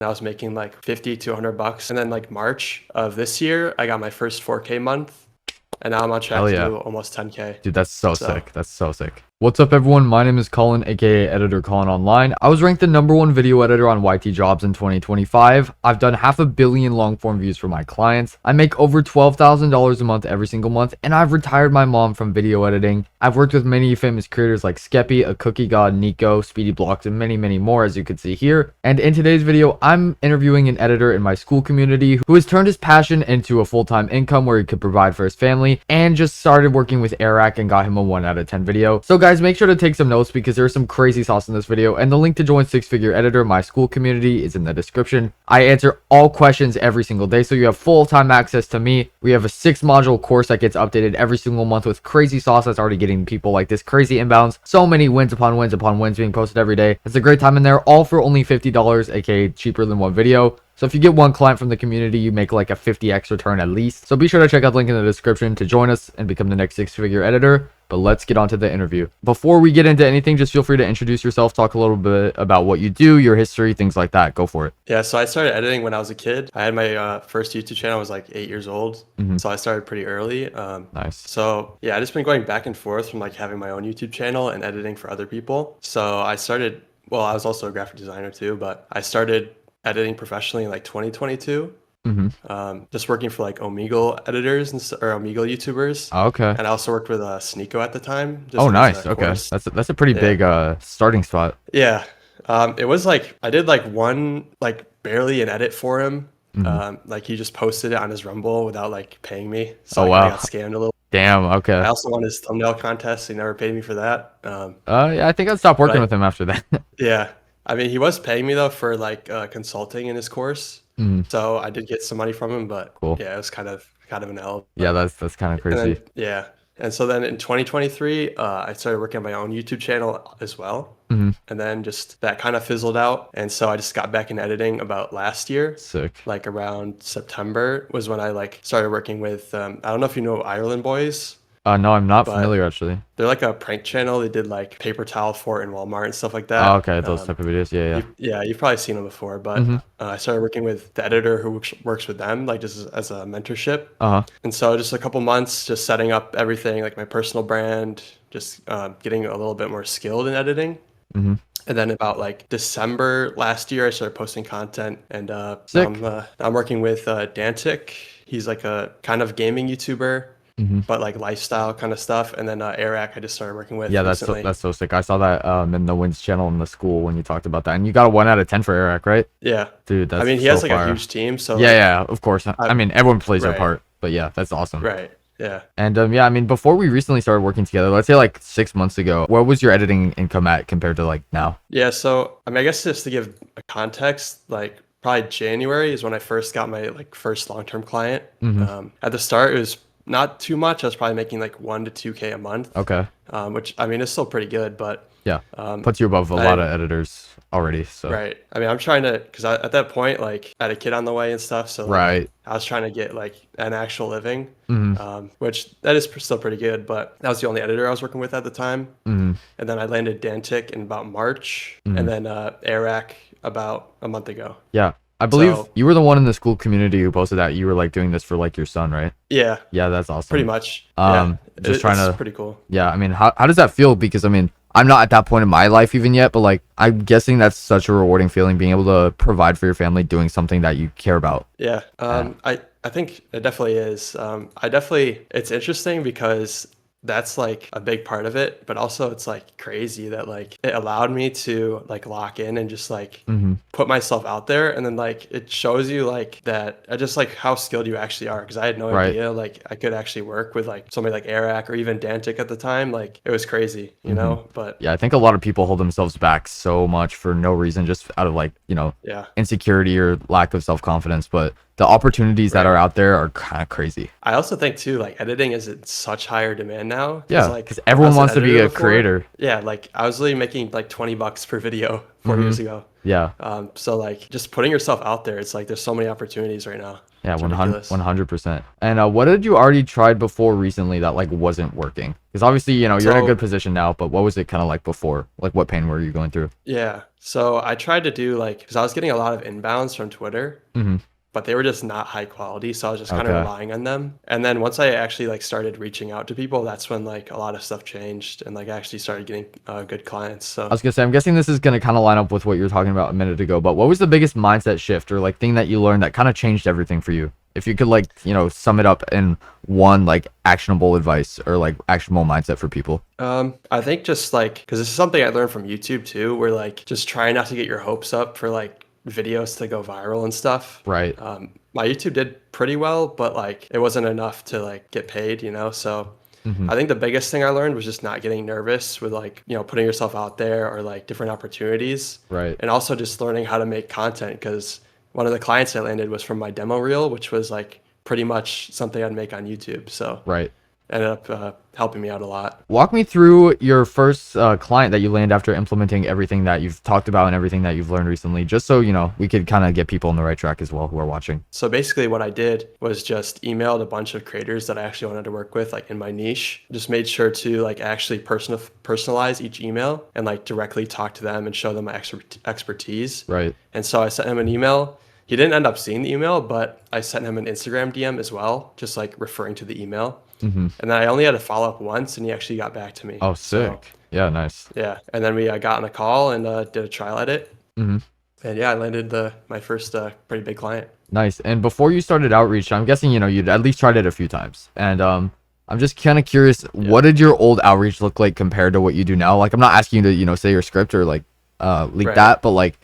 and I was making like 50 to 100 bucks. And then like March of this year, I got my first 4K month, and now I'm on track Hell to yeah. do almost 10K. Dude, that's so So sick. That's so sick. What's up, everyone? My name is Colin, aka Editor Colin Online. I was ranked the #1 video editor on YT Jobs in 2025. I've done 500 million long-form views for my clients. I make over $12,000 a month every single month, and I've retired my mom from video editing. I've worked with many famous creators like Skeppy, A Cookie God, Nico, Speedy Blocks, and many, many more, as you can see here. And in today's video, I'm interviewing an editor in my school community who has turned his passion into a full-time income where he could provide for his family, and just started working with Airrack and got him a 1 out of 10 video. So guys, make sure to take some notes because there's some crazy sauce in this video, and the link to join Six Figure Editor, my school community, is in the description. I answer all questions every single day, so you have full-time access to me. We have a 6-module course that gets updated every single month with crazy sauce that's already getting people like this crazy inbounds. So many wins upon wins upon wins being posted every day. It's a great time in there, all for only $50, aka cheaper than one video. So if you get one client from the community, you make like a 50x return at least. So be sure to check out the link in the description to join us and become the next 6-figure editor. But let's get on to the interview. Before we get into anything, just feel free to introduce yourself, talk a little bit about what you do, your history, things like that. Go for it. yeah, so I started editing when I was a kid. I had my first YouTube channel. I was like 8 years old, so I started pretty early. Nice. So yeah, I just been going back and forth from like having my own YouTube channel and editing for other people. So I started. Well, I was also a graphic designer too, but I started editing professionally in like 2022. Just working for like Omegle editors or Omegle YouTubers. Okay. And I also worked with Sneeko at the time. Oh, as nice. a Okay. course. That's a pretty big starting spot. Yeah. It was like I did like one like barely an edit for him. Like he just posted it on his Rumble without like paying me. So Oh, I wow. got scammed a little. Damn. Okay. I also won his thumbnail contest. He never paid me for that. Yeah, I think I'd stop working but with him after that. yeah. I mean, he was paying me though for like consulting in his course. So I did get some money from him, but Cool. yeah, it was kind of an L. Yeah, that's kind of And crazy. then, yeah. And so then in 2023, I started working on my own YouTube channel as well. And then just that kind of fizzled out. And so I just got back in editing about last year. Sick. Like around September was when I like started working with, I don't know if you know Ireland Boys. No, I'm not But familiar actually. they're like a prank channel. They did like paper towel fort in Walmart and stuff like that. Oh, okay, those type of videos. Yeah, yeah. You've probably seen them before, but I started working with the editor who works with them, like just as a mentorship. Uh-huh. And so just a couple months, just setting up everything, like my personal brand, just getting a little bit more skilled in editing. And then about like December last year, I started posting content, and now Sick. I'm working with Dantic. He's like a kind of gaming YouTuber, but like lifestyle kind of stuff. And then Airrack, I just started working with Yeah, recently. that's so sick. I saw that in the Wins channel in the school when you talked about that, and you got a 1 out of 10 for Eric, right? Yeah. Dude, that's I mean, he so has like fire. a huge team, so Yeah, like, yeah, of course. I mean, everyone plays their Right. part, but yeah, that's awesome. right. Yeah. And yeah, I mean, before we recently started working together, let's say like 6 months ago, what was your editing income at compared to like now? Yeah. So, I mean, I guess just to give a context, like probably January is when I first got my like first long-term client. At the start, it was not too much. I was probably making like 1 to 2K a month, Okay. which I mean, is still pretty good, but Yeah. Puts you above a lot of editors already. So right. I mean, I'm trying to, because at that point, like I had a kid on the way and stuff. So like, right. I was trying to get like an actual living, which that is still pretty good, but that was the only editor I was working with at the time. And then I landed Dantic in about March, and then Airrack about a month ago. Yeah. I believe So- you were the one in the school community who posted that you were like doing this for like your son, right? Yeah, Yeah, that's awesome. pretty much. Just trying it's to- pretty cool. Yeah, I mean, how does that feel? Because I mean, I'm not at that point in my life even yet, but like, I'm guessing that's such a rewarding feeling being able to provide for your family doing something that you care about. Yeah, I think it definitely is. It's interesting because that's like a big part of it, but also it's like crazy that like it allowed me to like lock in and just like put myself out there, and then like it shows you like that just like how skilled you actually are, because I had no Right. idea like I could actually work with like somebody like Airrack or even Dantic at the time. Like it was crazy, you know. But Yeah, I think a lot of people hold themselves back so much for no reason, just out of like, yeah, insecurity or lack of self-confidence. But the opportunities that are out there are kind of crazy. I also think too, like editing is in such higher demand now. Yeah, like because everyone as an wants to be editor a before- creator. Yeah, like I was literally making like $20 per video 4 years ago. Yeah, So like just putting yourself out there, it's like there's so many opportunities right now. yeah, It's 100, ridiculous. 100%. And what had you already tried before recently that like wasn't working? Because obviously, you're in a So- good position now, but what was it kind of like before? Like what pain were you going through? Yeah. So I tried to do like, because I was getting a lot of inbounds from Twitter, Hmm. but they were just not high quality. So I was just kind of Okay. relying on them. And then once I actually like started reaching out to people, that's when like a lot of stuff changed and like I actually started getting good clients. I So was gonna say, I'm guessing this is gonna kind of line up with what you were talking about a minute ago, but what was the biggest mindset shift or like thing that you learned that kind of changed everything for you? If you could like, sum it up in one like actionable advice or like actionable mindset for people. I think just like, because this is something I learned from YouTube too, where like just try not to get your hopes up for like videos to go viral and stuff. Right. My YouTube did pretty well, but like it wasn't enough to like get paid, you know? So Hmm. I think the biggest thing I learned was just not getting nervous with like, putting yourself out there or like different opportunities. Right. And also just learning how to make content because one of the clients I landed was from my demo reel, which was like pretty much something I'd make on YouTube. So Right. ended up helping me out a lot. Walk me through your first client that you land after implementing everything that you've talked about and everything that you've learned recently, just so we could kind of get people on the right track as well who are watching. So basically what I did was just emailed a bunch of creators that I actually wanted to work with like in my niche. Just made sure to like actually personalize each email and like directly talk to them and show them my expertise. Right. And so I sent him an email. He didn't end up seeing the email, but I sent him an Instagram DM as well, just like referring to the email. Hmm. And then I only had to follow up once and he actually got back to me. Oh, So sick. Yeah, nice. yeah. And then we got on a call and did a trial edit. Hmm. And yeah, I landed my first pretty big client. Nice. And before you started outreach, I'm guessing you'd at least tried it a few times. And I'm just kind of curious, Yeah. what did your old outreach look like compared to what you do now? Like, I'm not asking you to say your script or like leak Right. that, but like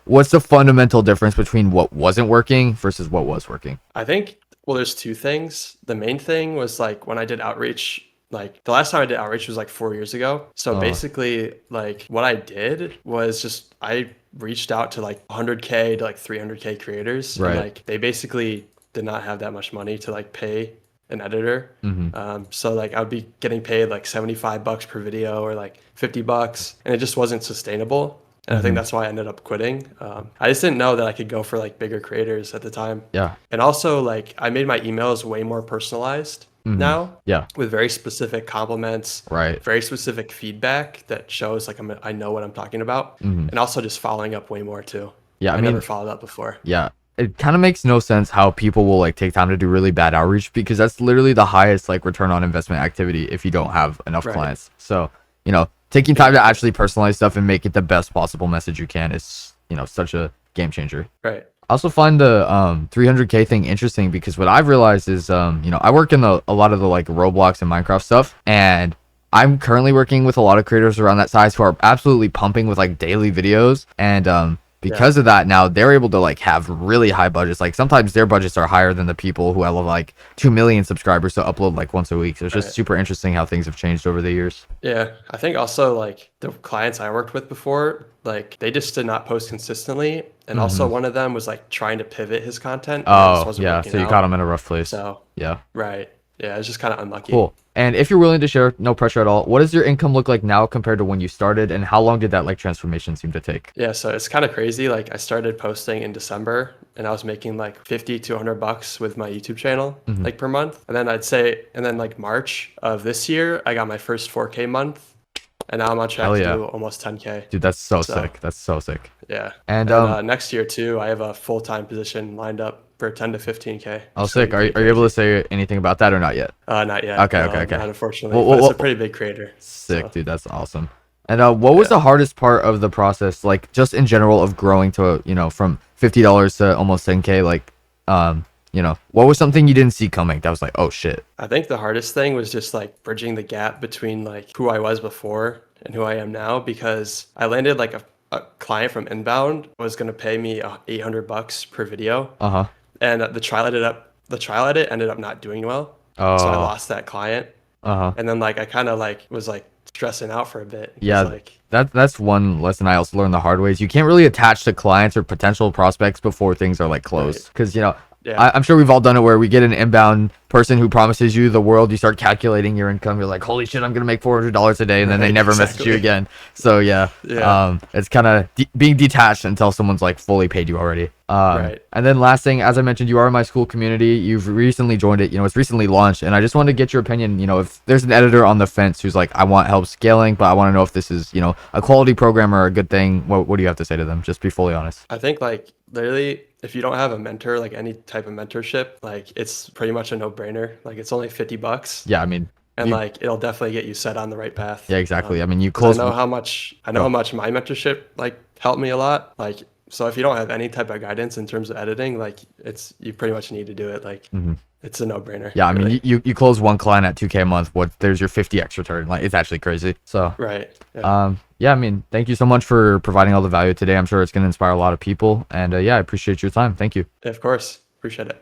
what's the fundamental difference between what wasn't working versus what was working? I think, well, there's two things. The main thing was like when I did outreach, like the last time I did outreach was like 4 years ago. So Uh, basically, like what I did was just I reached out to like 100K to like 300K creators. And right. like they basically did not have that much money to like pay an editor. Hmm. So like I would be getting paid like $75 per video or like $50, and it just wasn't sustainable. And I think Hmm. that's why I ended up quitting. I just didn't know that I could go for like bigger creators at the time. Yeah. And also, like, I made my emails way more personalized Hmm. now Yeah. with very specific compliments, Right. very specific feedback that shows like I know what I'm talking about, Hmm. and also just following up way more too. Yeah. I I never mean, followed up before. yeah. It kind of makes no sense how people will like take time to do really bad outreach because that's literally the highest like return on investment activity if you don't have enough Right. clients. So, taking time to actually personalize stuff and make it the best possible message you can is, such a game changer. Right. I also find the 300K thing interesting because what I've realized is I work in a lot of the like Roblox and Minecraft stuff, and I'm currently working with a lot of creators around that size who are absolutely pumping with like daily videos, and because of that now they're able to like have really high budgets. Like sometimes their budgets are higher than the people who have like 2 million subscribers to upload like once a week. So it's just Right. super interesting how things have changed over the years. Yeah. I think also like the clients I worked with before, like they just did not post consistently. And also one of them was like trying to pivot his content. And it just Oh wasn't yeah, working so you out. caught them in a rough place. So, Yeah. right. Yeah. It was just kind of unlucky. Cool. And if you're willing to share, no pressure at all. What does your income look like now compared to when you started, and how long did that like transformation seem to take? Yeah, so it's kind of crazy. Like I started posting in December and I was making like 50 to $100 with my YouTube channel like per month. And then like March of this year, I got my first 4K month and now I'm on track Hell to yeah. do almost 10K. Dude, that's so So- sick. That's so sick. Yeah. And next year too, I have a full-time position lined up for 10 to 15K. oh, It's gonna sick. be Are you pretty able to crazy. say anything about that or not yet? Not yet. Okay, No, okay, okay. Not unfortunately, Well, but well, it's a pretty big creator. Sick, So, dude. That's awesome. And what was Yeah. the hardest part of the process, like just in general of growing to, from $50 to almost 10K? Like, what was something you didn't see coming that was like, oh shit? I think the hardest thing was just like bridging the gap between like who I was before and who I am now, because I landed like a client from inbound was going to pay me $800 per video, Uh huh. and the trial edit ended up not doing well, so I Oh. lost that client. Uh huh. And then like I kind of like was like stressing out for a bit. 'Cause, Yeah, like that's one lesson I also learned the hard way is you can't really attach to clients or potential prospects before things are like closed. Because Yeah. I'm sure we've all done it where we get an inbound person who promises you the world. You start calculating your income. You're like, holy shit, I'm gonna make $400 a day, and then they Right, never message you exactly. again. So yeah, Yeah. it's kind of being detached until someone's like fully paid you already. Right. And then last thing, as I mentioned, you are in my school community. You've recently joined it. You know, it's recently launched, and I just wanted to get your opinion. You know, if there's an editor on the fence who's like, I want help scaling, but I want to know if this is, you know, a quality program or a good thing. What do you have to say to them? Just be fully honest. I think like literally if you don't have a mentor, like any type of mentorship, like it's pretty much a no-brainer. Like it's only $50 Yeah, I mean, and you, like it'll definitely get you set on the right path. yeah, exactly. I mean, you 'Cause I close. know how much my mentorship like helped me a lot. Like so if you don't have any type of guidance in terms of editing, like it's you pretty much need to do it. Like it's a no-brainer. Yeah, I mean, Really. you close one client at 2K a month. What there's your 50x return. Like it's actually crazy. So, Right. Yeah. yeah, I mean, thank you so much for providing all the value today. I'm sure it's going to inspire a lot of people. And yeah, I appreciate your time. Thank you. Of course. Appreciate it.